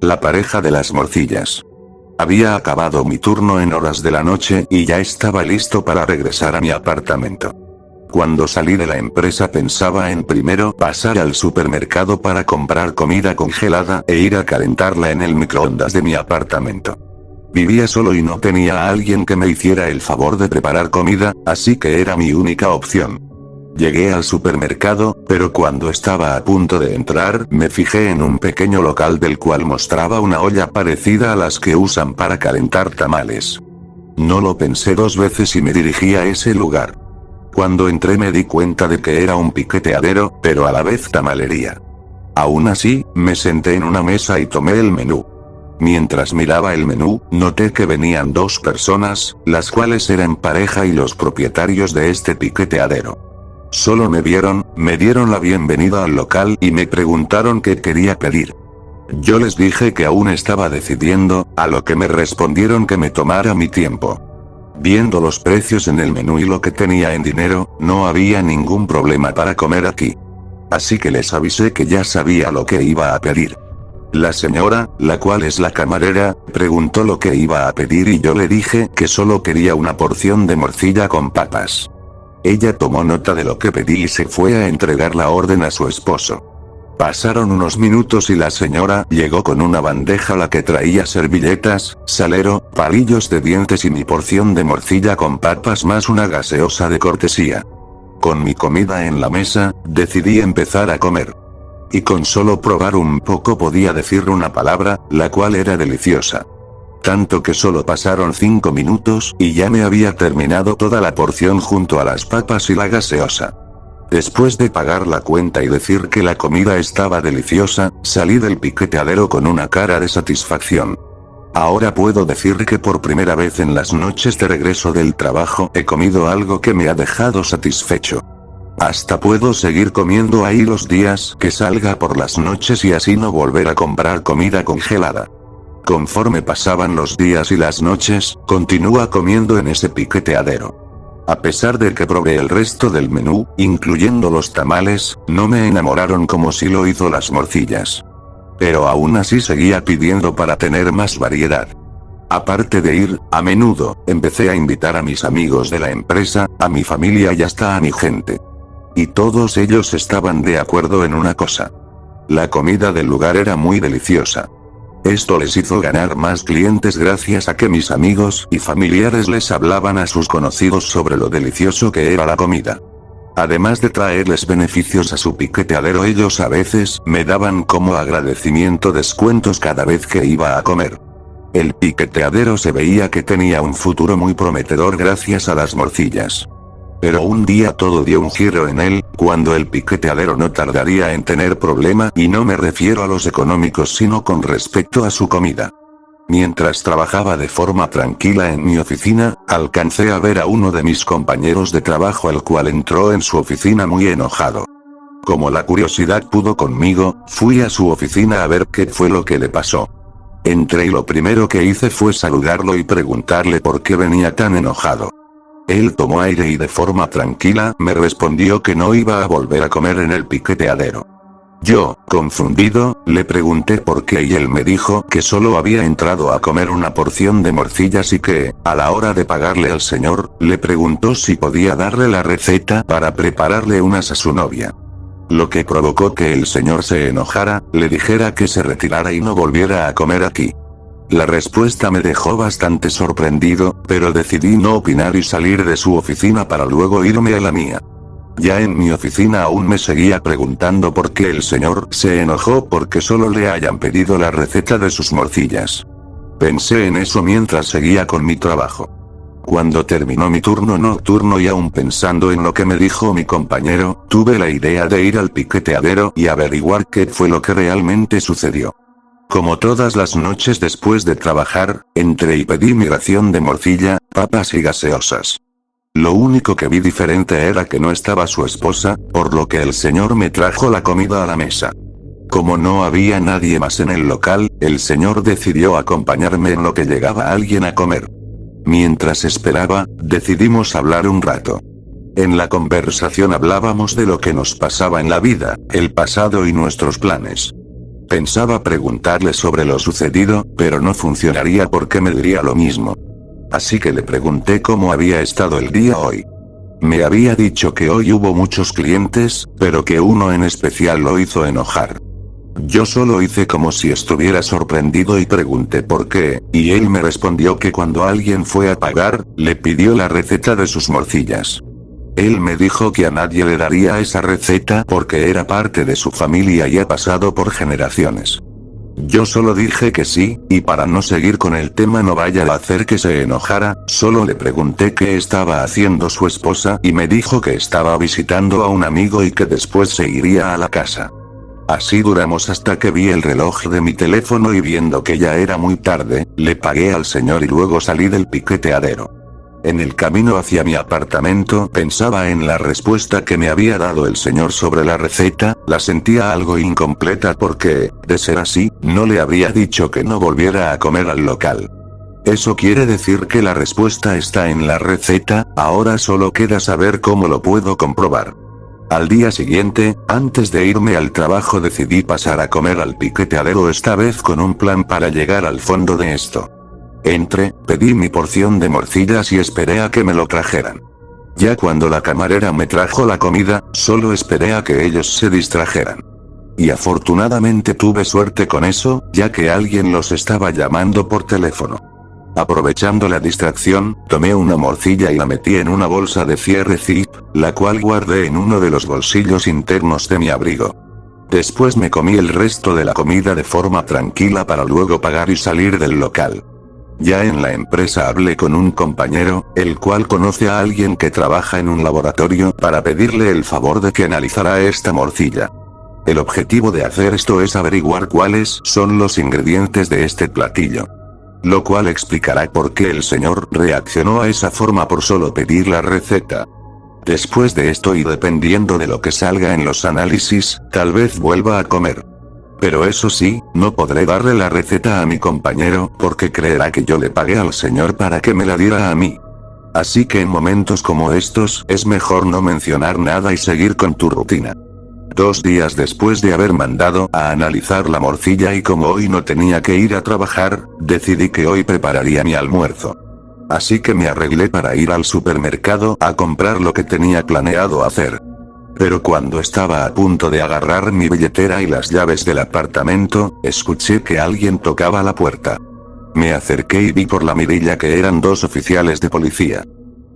La pareja de las morcillas. Había acabado mi turno en horas de la noche y ya estaba listo para regresar a mi apartamento. Cuando salí de la empresa pensaba en primero pasar al supermercado para comprar comida congelada e ir a calentarla en el microondas de mi apartamento. Vivía solo y no tenía a alguien que me hiciera el favor de preparar comida, así que era mi única opción. Llegué al supermercado, pero cuando estaba a punto de entrar, me fijé en un pequeño local del cual mostraba una olla parecida a las que usan para calentar tamales. No lo pensé dos veces y me dirigí a ese lugar. Cuando entré me di cuenta de que era un piqueteadero, pero a la vez tamalería. Aún así, me senté en una mesa y tomé el menú. Mientras miraba el menú, noté que venían dos personas, las cuales eran pareja y los propietarios de este piqueteadero. Solo me vieron, me dieron la bienvenida al local y me preguntaron qué quería pedir. Yo les dije que aún estaba decidiendo, a lo que me respondieron que me tomara mi tiempo. Viendo los precios en el menú y lo que tenía en dinero, no había ningún problema para comer aquí. Así que les avisé que ya sabía lo que iba a pedir. La señora, la cual es la camarera, preguntó lo que iba a pedir y yo le dije que solo quería una porción de morcilla con papas. Ella tomó nota de lo que pedí y se fue a entregar la orden a su esposo. Pasaron unos minutos y la señora llegó con una bandeja la que traía servilletas, salero, palillos de dientes y mi porción de morcilla con papas más una gaseosa de cortesía. Con mi comida en la mesa, decidí empezar a comer. Y con solo probar un poco podía decir una palabra, la cual era deliciosa. Tanto que solo pasaron 5 minutos y ya me había terminado toda la porción junto a las papas y la gaseosa. Después de pagar la cuenta y decir que la comida estaba deliciosa, salí del piqueteadero con una cara de satisfacción. Ahora puedo decir que por primera vez en las noches de regreso del trabajo he comido algo que me ha dejado satisfecho. Hasta puedo seguir comiendo ahí los días que salga por las noches y así no volver a comprar comida congelada. Conforme pasaban los días y las noches, continúa comiendo en ese piqueteadero. A pesar de que probé el resto del menú, incluyendo los tamales, no me enamoraron como si lo hizo las morcillas. Pero aún así seguía pidiendo para tener más variedad. Aparte de ir, a menudo, empecé a invitar a mis amigos de la empresa, a mi familia y hasta a mi gente. Y todos ellos estaban de acuerdo en una cosa. La comida del lugar era muy deliciosa. Esto les hizo ganar más clientes gracias a que mis amigos y familiares les hablaban a sus conocidos sobre lo delicioso que era la comida. Además de traerles beneficios a su piqueteadero, ellos a veces me daban como agradecimiento descuentos cada vez que iba a comer. El piqueteadero se veía que tenía un futuro muy prometedor gracias a las morcillas. Pero un día todo dio un giro en él, cuando el piqueteadero no tardaría en tener problema, y no me refiero a los económicos sino con respecto a su comida. Mientras trabajaba de forma tranquila en mi oficina, alcancé a ver a uno de mis compañeros de trabajo el cual entró en su oficina muy enojado. Como la curiosidad pudo conmigo, fui a su oficina a ver qué fue lo que le pasó. Entré y lo primero que hice fue saludarlo y preguntarle por qué venía tan enojado. Él tomó aire y de forma tranquila me respondió que no iba a volver a comer en el piqueteadero. Yo, confundido, le pregunté por qué y él me dijo que solo había entrado a comer una porción de morcillas y que, a la hora de pagarle al señor, le preguntó si podía darle la receta para prepararle unas a su novia. Lo que provocó que el señor se enojara, le dijera que se retirara y no volviera a comer aquí. La respuesta me dejó bastante sorprendido, pero decidí no opinar y salir de su oficina para luego irme a la mía. Ya en mi oficina aún me seguía preguntando por qué el señor se enojó porque solo le hayan pedido la receta de sus morcillas. Pensé en eso mientras seguía con mi trabajo. Cuando terminó mi turno nocturno y aún pensando en lo que me dijo mi compañero, tuve la idea de ir al piqueteadero y averiguar qué fue lo que realmente sucedió. Como todas las noches después de trabajar, entré y pedí mi ración de morcilla, papas y gaseosas. Lo único que vi diferente era que no estaba su esposa, por lo que el señor me trajo la comida a la mesa. Como no había nadie más en el local, el señor decidió acompañarme en lo que llegaba alguien a comer. Mientras esperaba, decidimos hablar un rato. En la conversación hablábamos de lo que nos pasaba en la vida, el pasado y nuestros planes. Pensaba preguntarle sobre lo sucedido, pero no funcionaría porque me diría lo mismo. Así que le pregunté cómo había estado el día hoy. Me había dicho que hoy hubo muchos clientes, pero que uno en especial lo hizo enojar. Yo solo hice como si estuviera sorprendido y pregunté por qué, y él me respondió que cuando alguien fue a pagar, le pidió la receta de sus morcillas. Él me dijo que a nadie le daría esa receta porque era parte de su familia y ha pasado por generaciones. Yo solo dije que sí, y para no seguir con el tema no vaya a hacer que se enojara, solo le pregunté qué estaba haciendo su esposa y me dijo que estaba visitando a un amigo y que después se iría a la casa. Así duramos hasta que vi el reloj de mi teléfono y viendo que ya era muy tarde, le pagué al señor y luego salí del piqueteadero. En el camino hacia mi apartamento pensaba en la respuesta que me había dado el señor sobre la receta, la sentía algo incompleta porque, de ser así, no le habría dicho que no volviera a comer al local. Eso quiere decir que la respuesta está en la receta, ahora solo queda saber cómo lo puedo comprobar. Al día siguiente, antes de irme al trabajo decidí pasar a comer al piqueteadero esta vez con un plan para llegar al fondo de esto. Entré, pedí mi porción de morcillas y esperé a que me lo trajeran. Ya cuando la camarera me trajo la comida, solo esperé a que ellos se distrajeran. Y afortunadamente tuve suerte con eso, ya que alguien los estaba llamando por teléfono. Aprovechando la distracción, tomé una morcilla y la metí en una bolsa de cierre zip, la cual guardé en uno de los bolsillos internos de mi abrigo. Después me comí el resto de la comida de forma tranquila para luego pagar y salir del local. Ya en la empresa hablé con un compañero, el cual conoce a alguien que trabaja en un laboratorio, para pedirle el favor de que analizara esta morcilla. El objetivo de hacer esto es averiguar cuáles son los ingredientes de este platillo. Lo cual explicará por qué el señor reaccionó a esa forma por solo pedir la receta. Después de esto y dependiendo de lo que salga en los análisis, tal vez vuelva a comer. Pero eso sí, no podré darle la receta a mi compañero, porque creerá que yo le pagué al señor para que me la diera a mí. Así que en momentos como estos, es mejor no mencionar nada y seguir con tu rutina. 2 días después de haber mandado a analizar la morcilla y como hoy no tenía que ir a trabajar, decidí que hoy prepararía mi almuerzo. Así que me arreglé para ir al supermercado a comprar lo que tenía planeado hacer. Pero cuando estaba a punto de agarrar mi billetera y las llaves del apartamento, escuché que alguien tocaba la puerta. Me acerqué y vi por la mirilla que eran 2 oficiales de policía.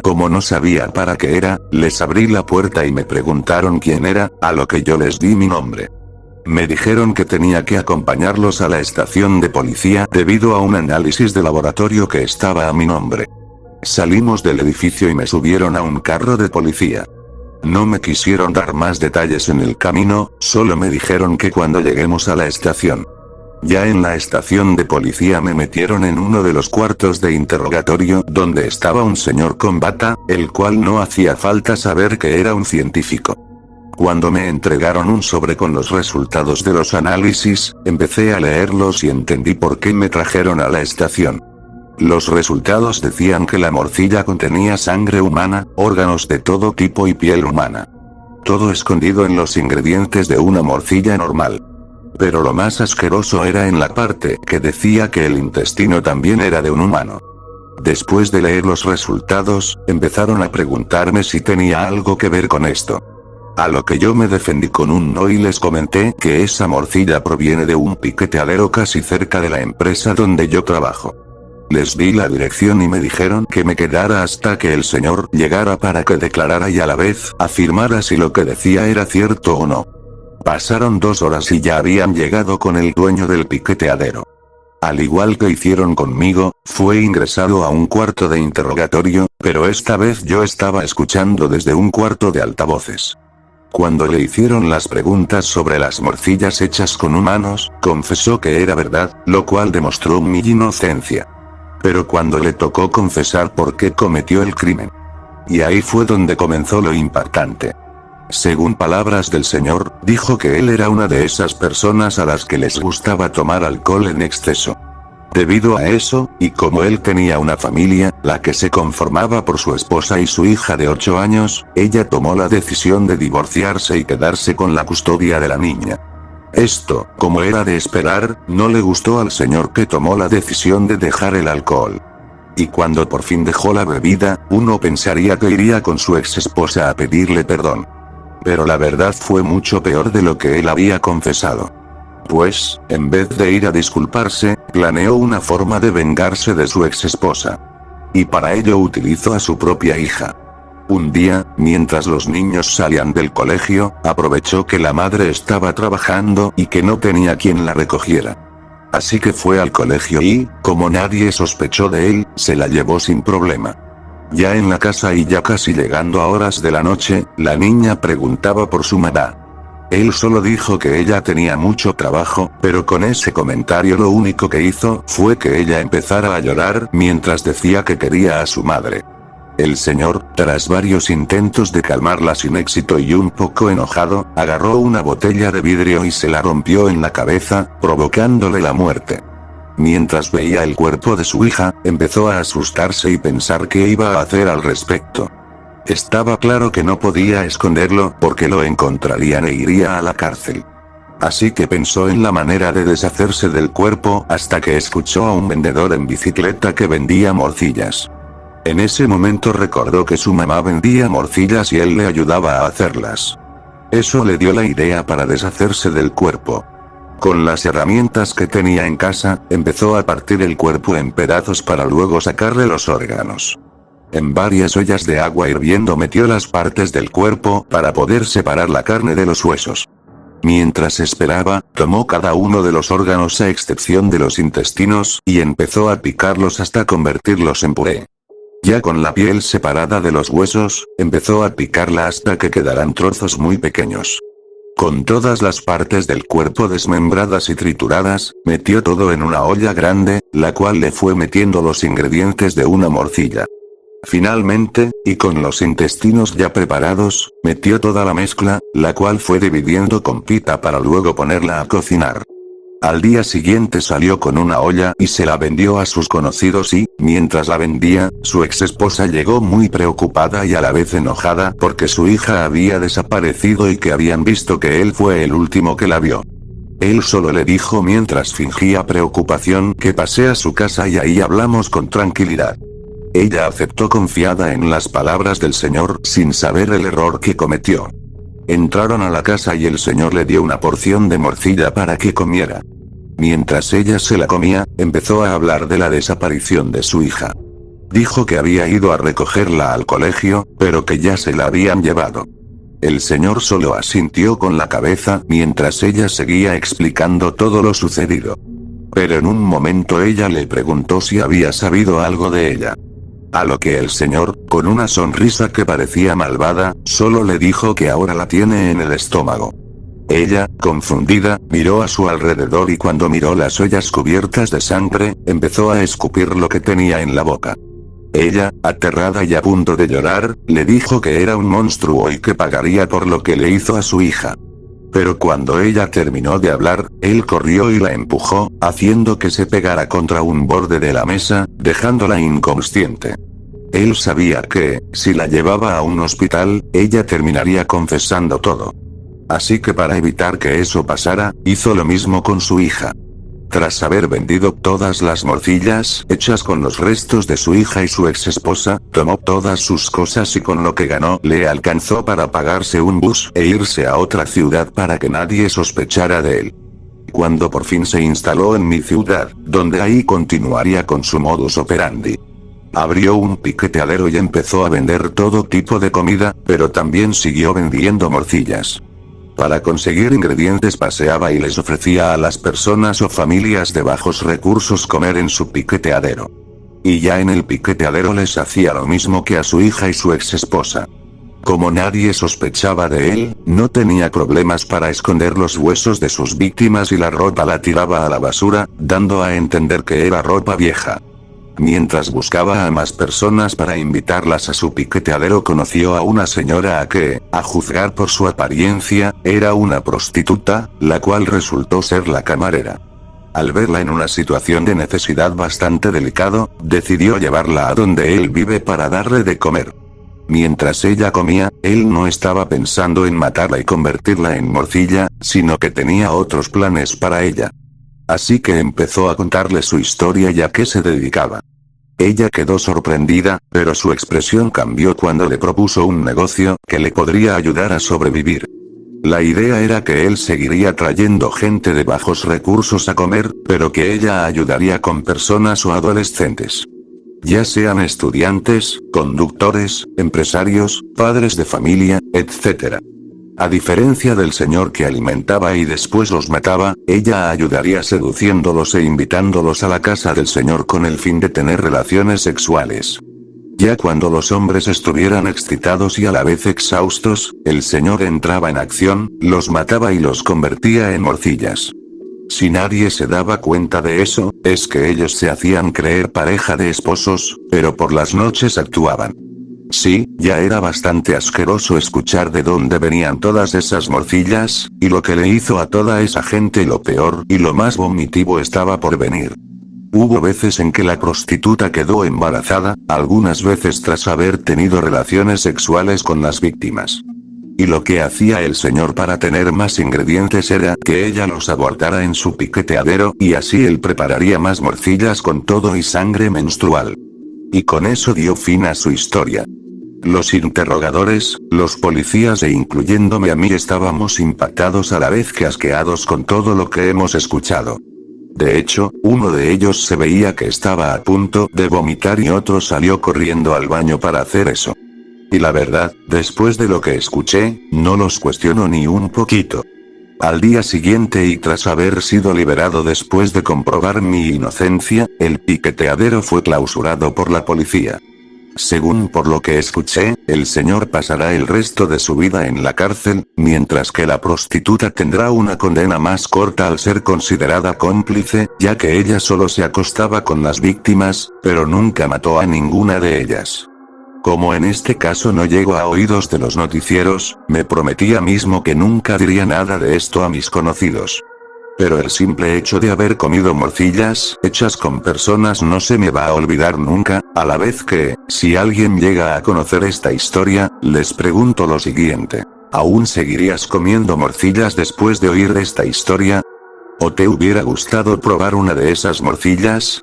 Como no sabía para qué era, les abrí la puerta y me preguntaron quién era, a lo que yo les di mi nombre. Me dijeron que tenía que acompañarlos a la estación de policía debido a un análisis de laboratorio que estaba a mi nombre. Salimos del edificio y me subieron a un carro de policía. No me quisieron dar más detalles en el camino, solo me dijeron que cuando lleguemos a la estación. Ya en la estación de policía me metieron en uno de los cuartos de interrogatorio donde estaba un señor con bata, el cual no hacía falta saber que era un científico. Cuando me entregaron un sobre con los resultados de los análisis, empecé a leerlos y entendí por qué me trajeron a la estación. Los resultados decían que la morcilla contenía sangre humana, órganos de todo tipo y piel humana. Todo escondido en los ingredientes de una morcilla normal. Pero lo más asqueroso era en la parte que decía que el intestino también era de un humano. Después de leer los resultados, empezaron a preguntarme si tenía algo que ver con esto. A lo que yo me defendí con un no y les comenté que esa morcilla proviene de un piqueteadero casi cerca de la empresa donde yo trabajo. Les di la dirección y me dijeron que me quedara hasta que el señor llegara para que declarara y a la vez afirmara si lo que decía era cierto o no. Pasaron 2 horas y ya habían llegado con el dueño del piqueteadero. Al igual que hicieron conmigo, fue ingresado a un cuarto de interrogatorio, pero esta vez yo estaba escuchando desde un cuarto de altavoces. Cuando le hicieron las preguntas sobre las morcillas hechas con humanos, confesó que era verdad, lo cual demostró mi inocencia. Pero cuando le tocó confesar por qué cometió el crimen. Y ahí fue donde comenzó lo impactante. Según palabras del señor, dijo que él era una de esas personas a las que les gustaba tomar alcohol en exceso. Debido a eso, y como él tenía una familia, la que se conformaba por su esposa y su hija de 8 años, ella tomó la decisión de divorciarse y quedarse con la custodia de la niña. Esto, como era de esperar, no le gustó al señor, que tomó la decisión de dejar el alcohol. Y cuando por fin dejó la bebida, uno pensaría que iría con su ex esposa a pedirle perdón. Pero la verdad fue mucho peor de lo que él había confesado. Pues, en vez de ir a disculparse, planeó una forma de vengarse de su ex esposa. Y para ello utilizó a su propia hija. Un día, mientras los niños salían del colegio, aprovechó que la madre estaba trabajando y que no tenía quien la recogiera. Así que fue al colegio y, como nadie sospechó de él, se la llevó sin problema. Ya en la casa y ya casi llegando a horas de la noche, la niña preguntaba por su mamá. Él solo dijo que ella tenía mucho trabajo, pero con ese comentario lo único que hizo fue que ella empezara a llorar mientras decía que quería a su madre. El señor, tras varios intentos de calmarla sin éxito y un poco enojado, agarró una botella de vidrio y se la rompió en la cabeza, provocándole la muerte. Mientras veía el cuerpo de su hija, empezó a asustarse y pensar qué iba a hacer al respecto. Estaba claro que no podía esconderlo porque lo encontrarían e iría a la cárcel. Así que pensó en la manera de deshacerse del cuerpo hasta que escuchó a un vendedor en bicicleta que vendía morcillas. En ese momento recordó que su mamá vendía morcillas y él le ayudaba a hacerlas. Eso le dio la idea para deshacerse del cuerpo. Con las herramientas que tenía en casa, empezó a partir el cuerpo en pedazos para luego sacarle los órganos. En varias ollas de agua hirviendo metió las partes del cuerpo para poder separar la carne de los huesos. Mientras esperaba, tomó cada uno de los órganos a excepción de los intestinos y empezó a picarlos hasta convertirlos en puré. Ya con la piel separada de los huesos, empezó a picarla hasta que quedaran trozos muy pequeños. Con todas las partes del cuerpo desmembradas y trituradas, metió todo en una olla grande, la cual le fue metiendo los ingredientes de una morcilla. Finalmente, y con los intestinos ya preparados, metió toda la mezcla, la cual fue dividiendo con pita para luego ponerla a cocinar. Al día siguiente salió con una olla y se la vendió a sus conocidos y, mientras la vendía, su ex esposa llegó muy preocupada y a la vez enojada porque su hija había desaparecido y que habían visto que él fue el último que la vio. Él solo le dijo mientras fingía preocupación que pasé a su casa y ahí hablamos con tranquilidad. Ella aceptó confiada en las palabras del señor sin saber el error que cometió. Entraron a la casa y el señor le dio una porción de morcilla para que comiera. Mientras ella se la comía, empezó a hablar de la desaparición de su hija. Dijo que había ido a recogerla al colegio, pero que ya se la habían llevado. El señor solo asintió con la cabeza mientras ella seguía explicando todo lo sucedido. Pero en un momento ella le preguntó si había sabido algo de ella. A lo que el señor, con una sonrisa que parecía malvada, solo le dijo que ahora la tiene en el estómago. Ella, confundida, miró a su alrededor y cuando miró las ollas cubiertas de sangre, empezó a escupir lo que tenía en la boca. Ella, aterrada y a punto de llorar, le dijo que era un monstruo y que pagaría por lo que le hizo a su hija. Pero cuando ella terminó de hablar, él corrió y la empujó, haciendo que se pegara contra un borde de la mesa, dejándola inconsciente. Él sabía que, si la llevaba a un hospital, ella terminaría confesando todo. Así que para evitar que eso pasara, hizo lo mismo con su hija. Tras haber vendido todas las morcillas hechas con los restos de su hija y su ex esposa, tomó todas sus cosas y con lo que ganó le alcanzó para pagarse un bus e irse a otra ciudad para que nadie sospechara de él. Cuando por fin se instaló en mi ciudad, donde ahí continuaría con su modus operandi. Abrió un piqueteadero y empezó a vender todo tipo de comida, pero también siguió vendiendo morcillas. Para conseguir ingredientes paseaba y les ofrecía a las personas o familias de bajos recursos comer en su piqueteadero. Y ya en el piqueteadero les hacía lo mismo que a su hija y su ex esposa. Como nadie sospechaba de él, no tenía problemas para esconder los huesos de sus víctimas y la ropa la tiraba a la basura, dando a entender que era ropa vieja. Mientras buscaba a más personas para invitarlas a su piqueteadero conoció a una señora a que, a juzgar por su apariencia, era una prostituta, la cual resultó ser la camarera. Al verla en una situación de necesidad bastante delicado, decidió llevarla a donde él vive para darle de comer. Mientras ella comía, él no estaba pensando en matarla y convertirla en morcilla, sino que tenía otros planes para ella. Así que empezó a contarle su historia y a qué se dedicaba. Ella quedó sorprendida, pero su expresión cambió cuando le propuso un negocio que le podría ayudar a sobrevivir. La idea era que él seguiría trayendo gente de bajos recursos a comer, pero que ella ayudaría con personas o adolescentes. Ya sean estudiantes, conductores, empresarios, padres de familia, etc. A diferencia del señor que alimentaba y después los mataba, ella ayudaría seduciéndolos e invitándolos a la casa del señor con el fin de tener relaciones sexuales. Ya cuando los hombres estuvieran excitados y a la vez exhaustos, el señor entraba en acción, los mataba y los convertía en morcillas. Si nadie se daba cuenta de eso, es que ellos se hacían creer pareja de esposos, pero por las noches actuaban. Sí, ya era bastante asqueroso escuchar de dónde venían todas esas morcillas, y lo que le hizo a toda esa gente. Lo peor y lo más vomitivo estaba por venir. Hubo veces en que la prostituta quedó embarazada, algunas veces tras haber tenido relaciones sexuales con las víctimas. Y lo que hacía el señor para tener más ingredientes era que ella los abortara en su piqueteadero, y así él prepararía más morcillas con todo y sangre menstrual. Y con eso dio fin a su historia. Los interrogadores, los policías e incluyéndome a mí estábamos impactados a la vez que asqueados con todo lo que hemos escuchado. De hecho, uno de ellos se veía que estaba a punto de vomitar y otro salió corriendo al baño para hacer eso. Y la verdad, después de lo que escuché, no los cuestiono ni un poquito. Al día siguiente y tras haber sido liberado después de comprobar mi inocencia, el piqueteadero fue clausurado por la policía. Según por lo que escuché, el señor pasará el resto de su vida en la cárcel, mientras que la prostituta tendrá una condena más corta al ser considerada cómplice, ya que ella solo se acostaba con las víctimas, pero nunca mató a ninguna de ellas. Como en este caso no llego a oídos de los noticieros, me prometí a mismo que nunca diría nada de esto a mis conocidos. Pero el simple hecho de haber comido morcillas hechas con personas no se me va a olvidar nunca, a la vez que, si alguien llega a conocer esta historia, les pregunto lo siguiente. ¿Aún seguirías comiendo morcillas después de oír esta historia? ¿O te hubiera gustado probar una de esas morcillas?